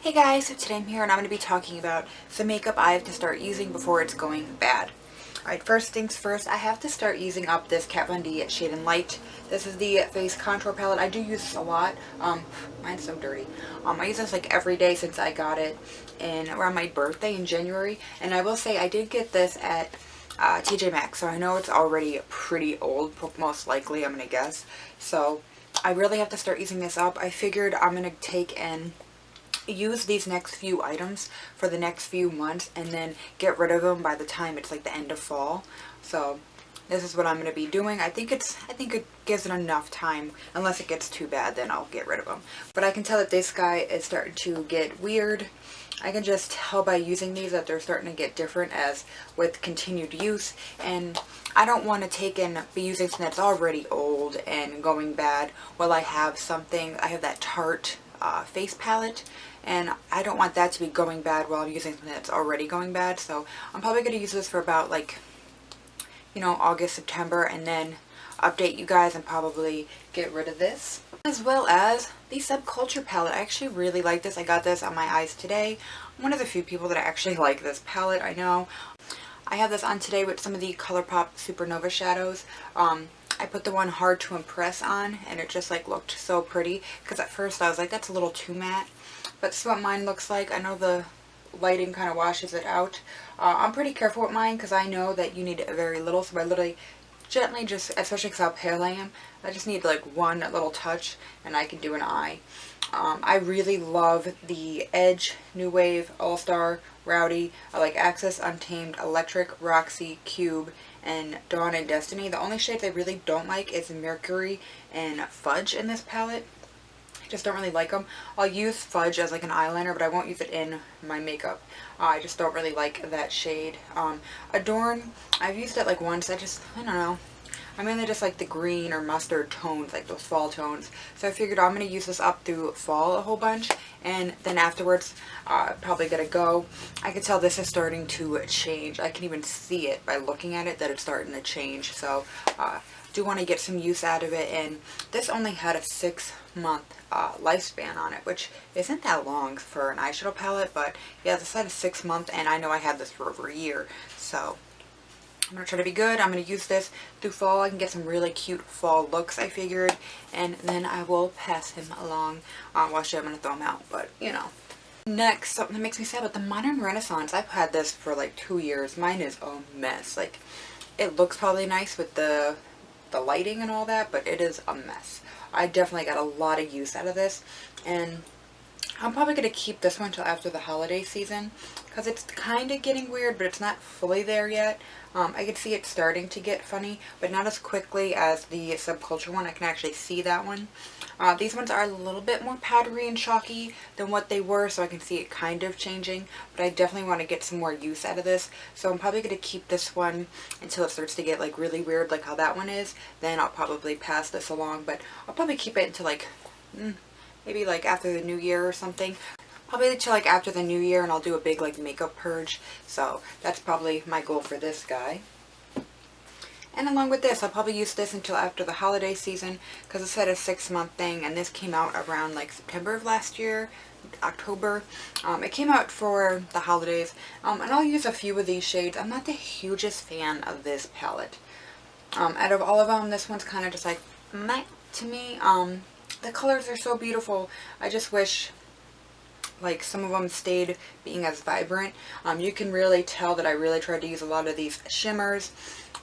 Hey guys, so today I'm here and I'm going to be talking about some makeup I have to start using before it's going bad. Alright, first things first, I have to start using up this Kat Von D Shade and Light. This is the face contour palette. I do use this a lot. Mine's so dirty. I use this like every day since I got it around my birthday in January. And I will say I did get this at TJ Maxx, so I know it's already pretty old, most likely, I'm going to guess. So I really have to start using this up. I figured I'm going to take and use these next few items for the next few months and then get rid of them by the time it's like the end of fall. So this is what I'm going to be doing. I think it gives it enough time. Unless it gets too bad, then I'll get rid of them. But I can tell that this guy is starting to get weird. I can just tell by using these that they're starting to get different as with continued use, and I don't want to take and be using something that's already old and going bad while I have something. I have that Tarte face palette, and I don't want that to be going bad while I'm using something that's already going bad. So I'm probably going to use this for about like, you know, August, September, and then update you guys and probably get rid of this. As well as the Subculture palette. I actually really like this. I got this on my eyes today. I'm one of the few people that actually like this palette, I know. I have this on today with some of the ColourPop Supernova shadows. I put the one Hard to Impress on, and it just like looked so pretty, because at first I was like, that's a little too matte. But this is what mine looks like. I know the lighting kind of washes it out. I'm pretty careful with mine because I know that you need very little, so I literally gently just, especially because how pale I am, I just need like one little touch and I can do an eye. I really love the Edge, New Wave, All-Star, Rowdy, I like Access, Untamed, Electric, Roxy, Cube, and Dawn and Destiny. The only shades I really don't like is Mercury and Fudge in this palette. I just don't really like them. I'll use Fudge as like an eyeliner, but I won't use it in my makeup. I just don't really like that shade. Adorn, I've used it like once. I don't know. I mainly just like the green or mustard tones, like those fall tones. So I figured I'm going to use this up through fall a whole bunch, and then afterwards probably going to go. I can tell this is starting to change. I can even see it by looking at it that it's starting to change. So do want to get some use out of it, and this only had a 6-month lifespan on it, which isn't that long for an eyeshadow palette, but yeah, this had a 6 month, and I know I had this for over a year. So I'm going to try to be good. I'm going to use this through fall. I can get some really cute fall looks, I figured, and then I will pass him along. Well, actually, I'm going to throw him out, but, you know. Next, something that makes me sad, but the Modern Renaissance. I've had this for like 2 years. Mine is a mess. Like, it looks probably nice with the lighting and all that, but it is a mess. I definitely got a lot of use out of this, and I'm probably going to keep this one until after the holiday season, because it's kind of getting weird, but it's not fully there yet. I can see it starting to get funny, but not as quickly as the Subculture one. I can actually see that one. These ones are a little bit more powdery and chalky than what they were, so I can see it kind of changing, but I definitely want to get some more use out of this. So I'm probably going to keep this one until it starts to get like really weird, like how that one is. Then I'll probably pass this along, but I'll probably keep it until like maybe like after the new year or something. Probably until like after the new year, and I'll do a big like makeup purge. So that's probably my goal for this guy. And along with this, I'll probably use this until after the holiday season, because it said a 6-month thing, and this came out around like September of last year, October. It came out for the holidays, and I'll use a few of these shades. I'm not the hugest fan of this palette. Out of all of them, this one's kind of just like meh to me. The colors are so beautiful. I just wish like some of them stayed being as vibrant. You can really tell that I really tried to use a lot of these shimmers.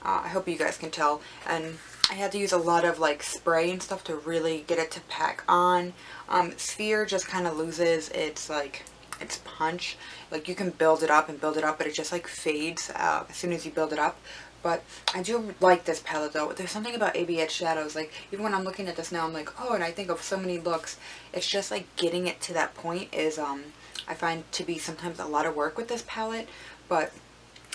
I hope you guys can tell. And I had to use a lot of like spray and stuff to really get it to pack on. Sphere just kind of loses its like its punch. Like you can build it up and build it up, but it just like fades as soon as you build it up. But I do like this palette though. There's something about ABH shadows, like even when I'm looking at this now, I'm like, oh, and I think of so many looks. It's just like getting it to that point is I find to be sometimes a lot of work with this palette. But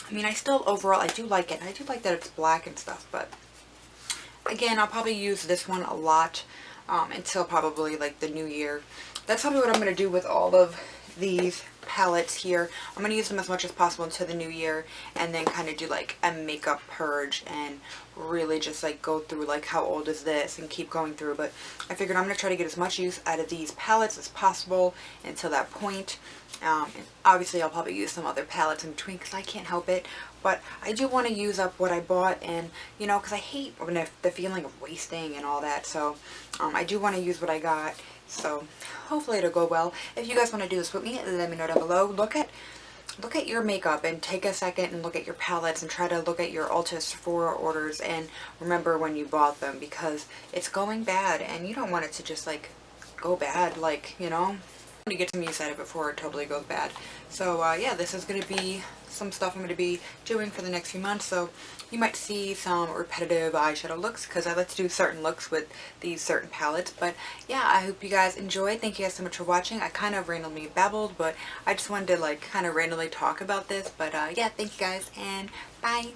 I mean, I still overall I do like it. I do like that it's black and stuff, but again, I'll probably use this one a lot until probably like the new year. That's probably what I'm going to do with all of these palettes here. I'm going to use them as much as possible into the new year, and then kind of do like a makeup purge and really just like go through like how old is this and keep going through. But I figured I'm going to try to get as much use out of these palettes as possible until that point. And obviously I'll probably use some other palettes in between because I can't help it, but I do want to use up what I bought, and you know, because I hate when the feeling of wasting and all that. So I do want to use what I got, so hopefully it'll go well. If you guys want to do this with me, let me know down below. Look at your makeup and take a second and look at your palettes and try to look at your Ulta Sephora orders and remember when you bought them, because it's going bad and you don't want it to just like go bad, like, you know, to get some use out of it before it totally goes bad. So yeah, this is going to be some stuff I'm going to be doing for the next few months, so you might see some repetitive eyeshadow looks because I like to do certain looks with these certain palettes. But yeah, I hope you guys enjoyed. Thank you guys so much for watching. I kind of randomly babbled, but I just wanted to like kind of randomly talk about this. But yeah, thank you guys, and bye.